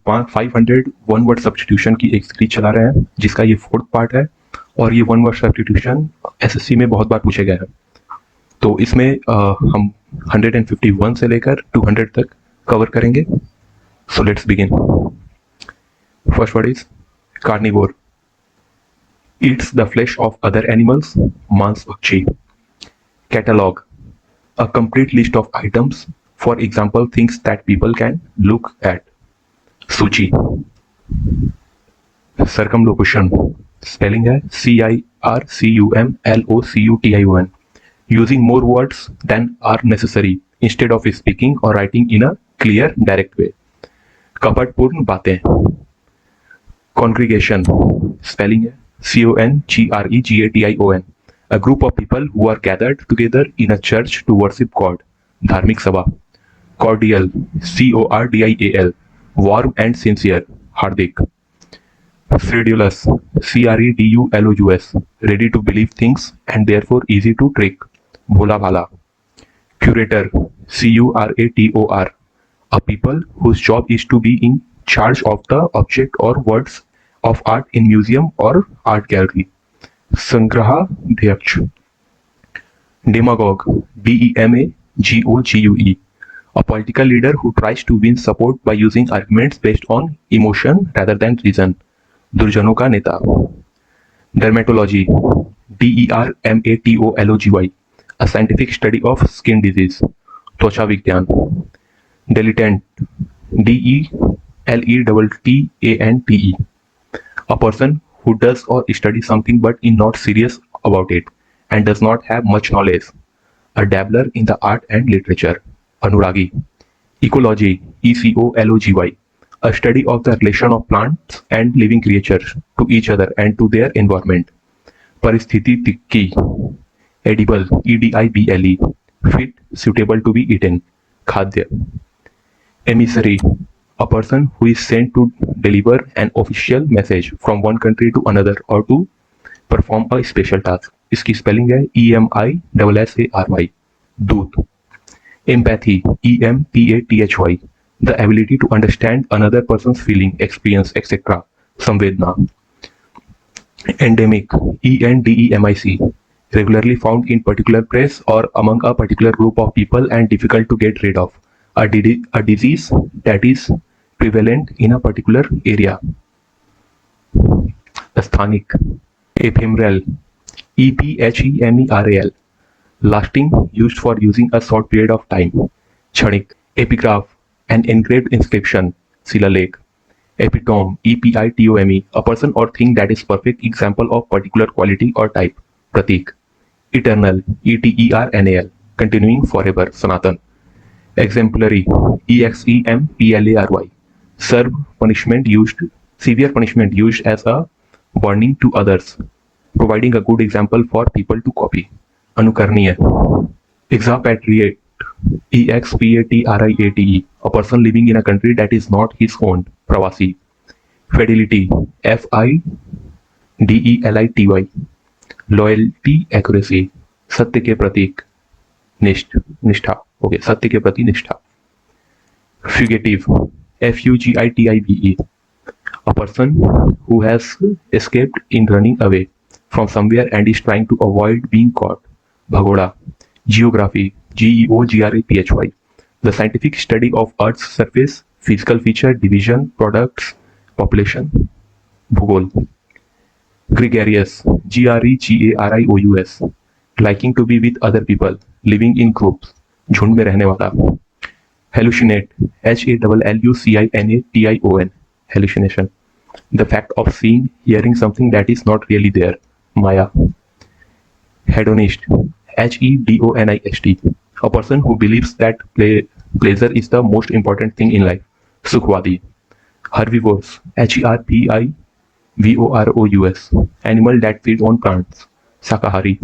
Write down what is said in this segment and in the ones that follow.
हम 500 one word substitution की एक सीरीज चला रहे हैं जिसका ये 4th पार्ट है और ये वन वर्ड सब्स्टिट्यूशन एसएससी में बहुत बार पूछे गए हैं। तो इसमें हम 151 से लेकर 200 तक कवर करेंगे। So let's begin. First word is carnivore, eats the flesh of other animals, मांसभक्षी। Catalog, a complete list of items, for example things that people can look at। सूची। Circumlocution, spelling है CIRCUMLOCUTION, using more words than are necessary instead of speaking or writing in a clear direct way। कपटपूर्ण बातें। Congregation, spelling है CONGREGATION, a group of people who are gathered together in a church to worship God, धार्मिक सभा। Cordial, CORDIAL, warm and sincere, Hardik. Credulous, CREDULOUS, ready to believe things and therefore easy to trick, भोला भाला। Curator, CURATOR, a people whose job is to be in charge of the object or works of art in museum or art gallery। संग्रहाध्यक्ष। Demagogue, DEMAGOGUE, a political leader who tries to win support by using arguments based on emotion rather than reason, दुर्जनों का नेता। Dermatology, DERMATOLOGY, a scientific study of skin disease, त्वचा विज्ञान। Dilettante, DELETTANTE, a person who does or studies something but is not serious about it and does not have much knowledge, a dabbler in the art and literature। Anuragi, ecology, ECOLOGY, a study of the relation of plants and living creatures to each other and to their environment। Paristhitiki, edible, EDIBLE, fit, suitable to be eaten, khadya। Emissary, a person who is sent to deliver an official message from one country to another or to perform a special task। इसकी spelling है EMISSARY, दूत। Empathy, EMPATHY, the ability to understand another person's feeling, experience, etc. संवेदना। Endemic, ENDEMIC, regularly found in particular place or among a particular group of people and difficult to get rid of, a disease that is prevalent in a particular area। स्थानिक। Ephemeral, EPHEMERAL, lasting, used for using a short period of time, क्षणिक। Epigraph, an engraved inscription, शिलालेख। Epitome, EPITOME, a person or thing that is perfect example of particular quality or type, प्रतीक। Eternal, ETERNAL, continuing forever, सनातन। Exemplary, EXEMPLARY, severe punishment used as a warning to others, providing a good example for people to copy। अनुकरणीय। Expatriate, EXPATRIATE, a person living in a country that is not his own, प्रवासी। Fidelity, FIDELITY, loyalty, accuracy, सत्य के प्रतीक, निष्ठा, okay, सत्य के प्रति निष्ठा। Fugitive, FUGITIVE, a person who has escaped in running away from somewhere and is trying to avoid being caught, भगोड़ा। Geography, GEOGRAPHY, the scientific study of Earth's surface, physical feature, division, products, population, भूगोल। Gregarious, GREGARIOUS, liking to be with other people, living in groups, झुंड में रहने वाला। Hallucinate, HALLUCINATION, hallucination, the fact of seeing, hearing something that is not really there, Maya। Hedonist, HEDONIST, a person who believes that pleasure is the most important thing in life, Sukhwadi। Herbivores, HERBIVOROUS, animal that feed on plants, Shakahari।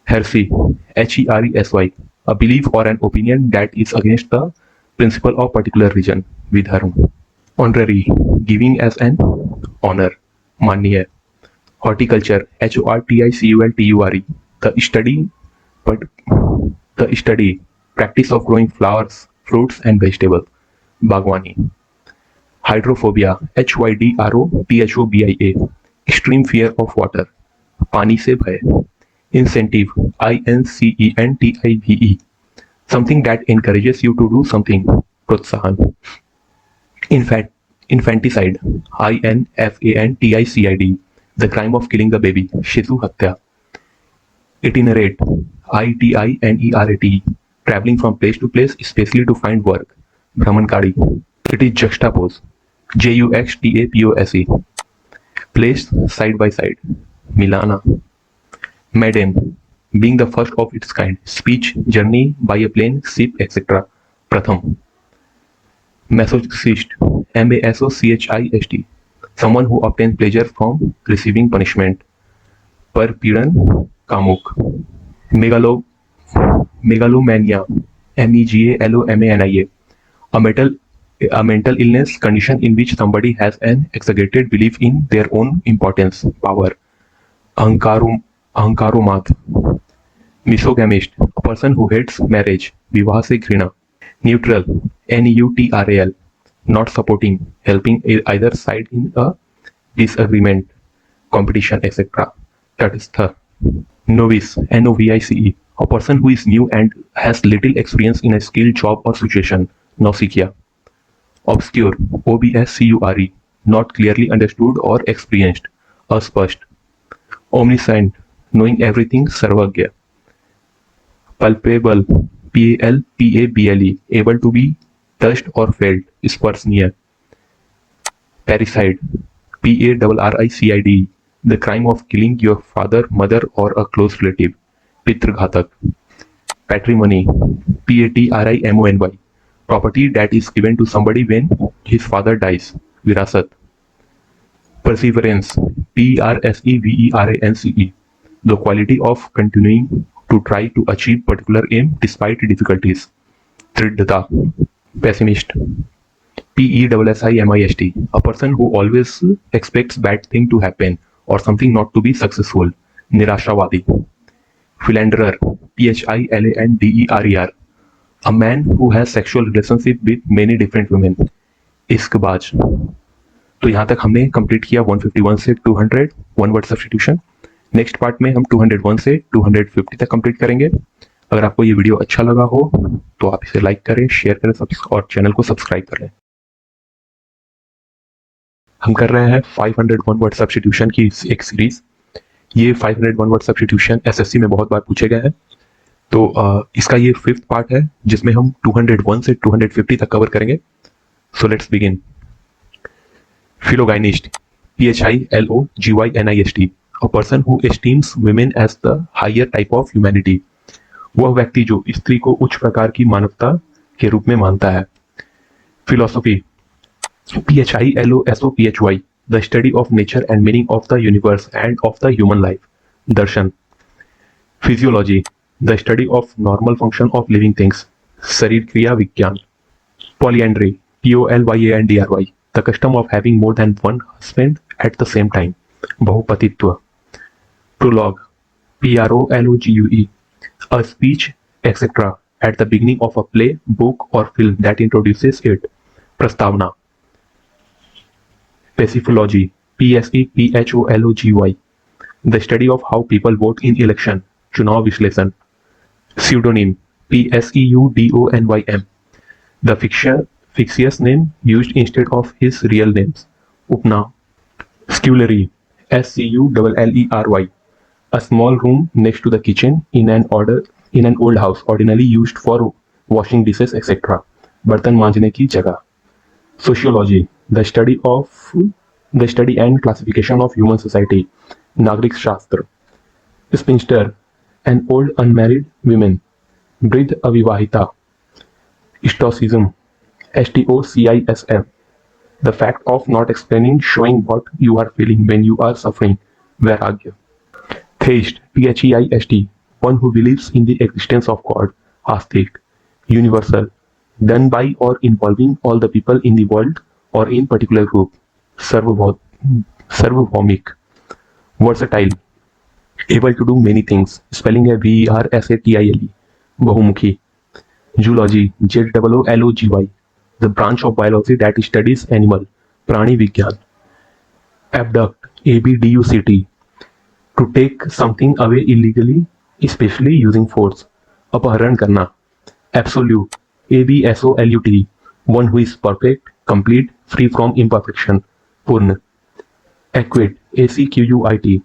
Heresy, HERESY, a belief or an opinion that is against the principle of particular religion, Vidharma। Honorary, giving as an honor, माननीय। Horticulture, HORTICULTURE, the study, practice of growing flowers, fruits and vegetables, बागवानी। Hydrophobia HYDROPHOBIA extreme fear of water, पानी से भय। Incentive INCENTIVE something that encourages you to do something, प्रोत्साहन। Infanticide INFANTICID the crime of killing the baby, शिशु हत्या। Itinerant ITINERAT travelling from place to place specially to find work, भ्रमणकाड़ी। It is juxtapose JUXTAPOSE placed side by side, मिलाना। Maiden being the first of its kind, speech, journey by a plane, ship, etc. प्रथम। Masochist MASOCHIST someone who obtains pleasure from receiving punishment, परपीड़न, कामुक। Megalomania MEGALOMANIA a mental illness condition in which somebody has an exaggerated belief in their own importance, power। अहंकारोन्माद। Misogamist a person who hates marriage, विवाह से घृणा। Neutral NEUTRAL not supporting, helping either side in a disagreement, competition, etc. तटस्थ। Novice NOVICE a person who is new and has little experience in a skill, job or situation, नौसिखिया। Obscure OBSCURE not clearly understood or experienced, अस्पष्ट। Omniscient knowing everything, सर्वज्ञ। Palpable PALPABLE able to be touched or felt, स्पर्शनीय। Parricide PARRICIDE the crime of killing your father, mother or a close relative, पितृघातक। Patrimony PATRIMONY property that is given to somebody when his father dies, विरासत। Perseverance PRSEVERANCE the quality of continuing to try to achieve particular aim despite difficulties, दृढ़ता। Pessimist PESSIMIST a person who always expects bad thing to happen or something not to be successful, निराशावादी। Philanderer PHILANDERER a man who has sexual relationship with many different women, Ishqbaaz. तो यहाँ तक हमने complete किया 151 से 200 one word substitution. Next part में हम 201 से 250 तक कंप्लीट करेंगे। अगर आपको ये वीडियो अच्छा लगा हो तो आप इसे लाइक करें, शेयर करें और चैनल को सब्सक्राइब करें। हम कर रहे हैं 501 वर्ड सब्स्टिट्यूशन की एक सीरीज। ये 501 वर्ड सब्स्टिट्यूशन SSC में बहुत बार पूछे गए हैं, तो इसका ये 5th पार्ट है जिसमें हम 201 से 250 तक कवर करेंगे। So let's begin. Philogynist PHILOGYNIST a person who esteems women as the higher type of humanity, वह व्यक्ति जो स्त्री को उच्च प्रकार की मानवता के रूप में मानता है। Philosophy PHILOSOPHY the study of nature and meaning of the universe and of the human life, Darshan. Physiology the study of normal function of living things, शरीर क्रिया विज्ञान। Polyandry POLYANDRY the custom of having more than one husband at the same time, बहुपतित्व। Prologue PROLOGUE a speech etc. at the beginning of a play, book or film that introduces it, प्रस्तावना। Psephology PSEPHOLOGY the study of how people vote in election, चुनाव विश्लेषण। Pseudonym PSEUDONYM the fictitious name used instead of his real names, उपनाम। Scullery SCULLERY a small room next to the kitchen in an old house ordinarily used for washing dishes etc. बर्तन मांजने की जगह। Sociology the study and classification of human society, नागरिक शास्त्र। Spinster an old unmarried woman, वृद्ध अविवाहिता। Stoicism STOCISM the fact of not explaining, showing what you are feeling when you are suffering, वैराग्य। Theist THEIST one who believes in the existence of God, Astik. Universal done by or involving all the people in the world or in particular group, सार्वभौमिक। Versatile able to do many things, spelling है VERSATILE, बहुमुखी। Zoology ZOOLOGY the branch of biology that studies animal, प्राणी विज्ञान, abduct, abduct, to take something away illegally, especially using force, अपहरण करना, absolute, absolut, one who is perfect, complete, free from imperfection, पूर्ण, acquit, acquit,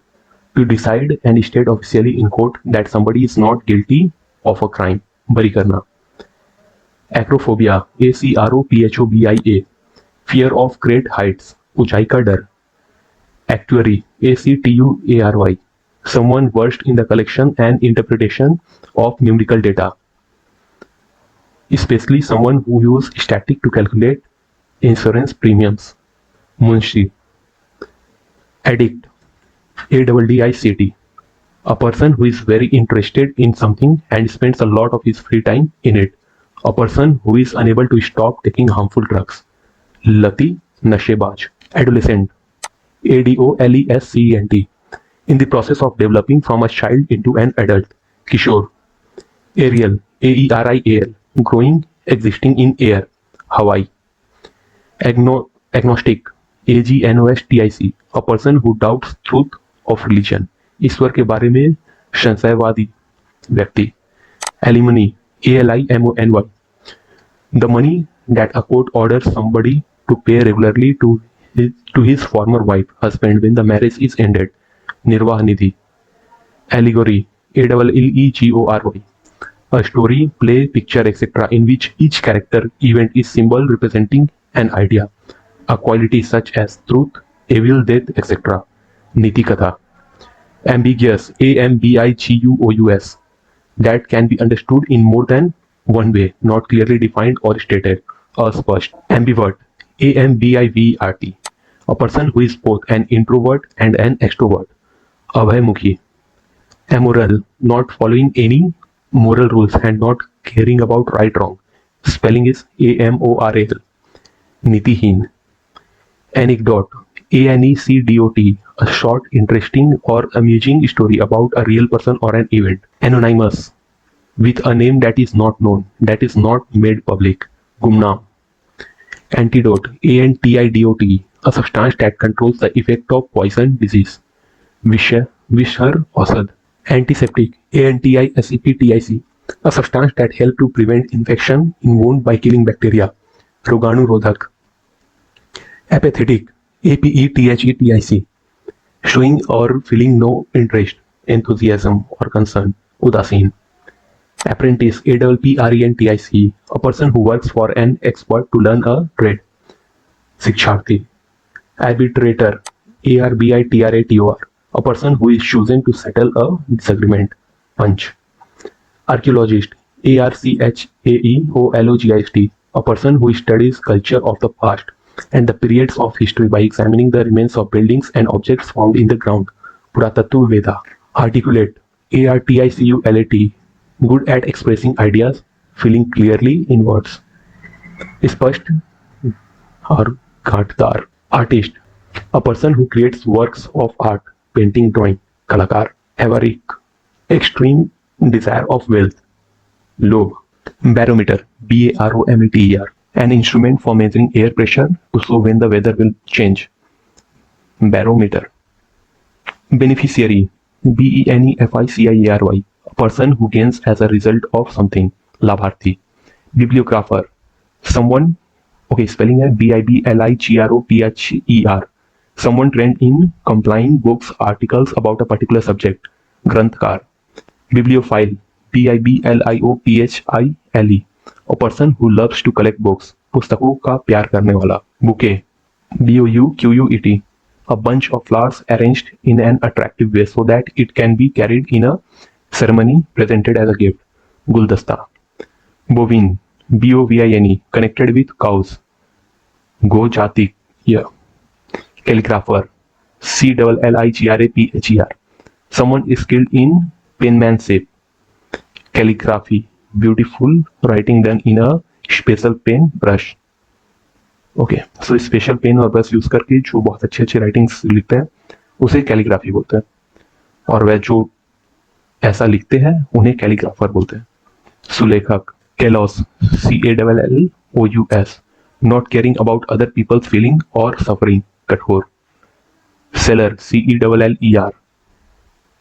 to decide and state officially in court that somebody is not guilty of a crime, बरी करना, acrophobia, acrophobia, fear of great heights, ऊंचाई का डर, actuary, actuary, someone versed in the collection and interpretation of numerical data, especially someone who uses static to calculate insurance premiums, munshi, addict, addict, a person who is very interested in something and spends a lot of his free time in it, a person who is unable to stop taking harmful drugs, lati, nashebaj, adolescent, adolescent, in the process of developing from a child into an adult, kishore, aerial, aerial, growing, existing in air, Hawaii, agnostic, agnostic, a person who doubts truth of religion, ईश्वर के बारे में संशयवादी व्यक्ति, alimony, alimony, the money that a court orders somebody to pay regularly to his former wife, husband when the marriage is ended, निर्वाह निधि, allegory, allegory, a story, play, picture, etc., in which each character event is symbol representing an idea, a quality such as truth, evil, death, etc. Niti Katha, ambiguous, ambiguous, that can be understood in more than one way, not clearly defined or stated, अस्पष्ट, ambivert, ambivert, a person who is both an introvert and an extrovert, abhayamukhi, amoral, not following any moral rules and not caring about right wrong, spelling is amoral, nitihin, anecdote, anecdot, a short, interesting or amusing story about a real person or an event, anonymous, with a name that is not known, that is not made public, gumnam, antidote, antidot, a substance that controls the effect of poison disease, vishar, औषध, antiseptic, antiseptic, a substance that helps to prevent infection in wound by killing bacteria, रोगाणुरोधक, apathetic, apathetic, showing or feeling no interest, enthusiasm or concern, उदासीन, apprentice, apprentice, a person who works for an expert to learn a trade, शिक्षार्थी, arbitrator, arbitrator, a person who is chosen to settle a disagreement, punch, archaeologist, archaeologist, a person who studies culture of the past and the periods of history by examining the remains of buildings and objects found in the ground, Puratatva Veda, articulate, articulate, good at expressing ideas, feeling clearly in words, स्पष्ट और घाटदार, artist, a person who creates works of art, painting, drawing, कलाकार, avaric, extreme desire of wealth, लोभ, barometer, barometer, an instrument for measuring air pressure to show when the weather will change, barometer, beneficiary, beneficiary, a person who gains as a result of something, लाभार्थी, bibliographer, someone, okay, spelling है bibligropher, someone trained in complying books, articles about a particular subject, ग्रंथकार, bibliophile, bibliophile, a person who loves to collect books, पुस्तकों का प्यार करने वाला, bouquet, bouquet, a bunch of flowers arranged in an attractive way so that it can be carried in a ceremony, presented as a gift, guldasta, bovine, bovine, connected with cows, go jati, yeah, calligrapher, CLLIGRAPHER, someone skilled in penmanship, calligraphy, beautiful writing done in a special pen brush. Okay, so special pen और brush use करके जो बहुत अच्छे अच्छे writings लिखते हैं उसे calligraphy बोलते हैं, और वह जो ऐसा लिखते हैं उन्हें कैलीग्राफर बोलते हैं. सुलेखक, callus, CALLOUS, not caring about other people's feeling or suffering, कठोर. Cellar, CELLER,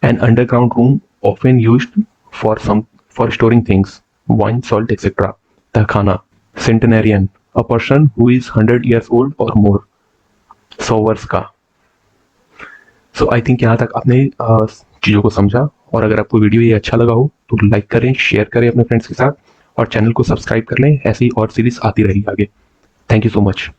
an underground room often used for storing things, wine, salt, etc. Takhana, centenarian, a person who is 100 years old or more, 100 वर्ष का. सो I think यहाँ तक आपने चीज़ों को समझा, और अगर आपको वीडियो ये अच्छा लगा हो तो लाइक करें, शेयर करें अपने फ्रेंड्स के साथ, और चैनल को सब्सक्राइब कर लें. ऐसी और सीरीज आती रहेगी आगे. Thank you so much.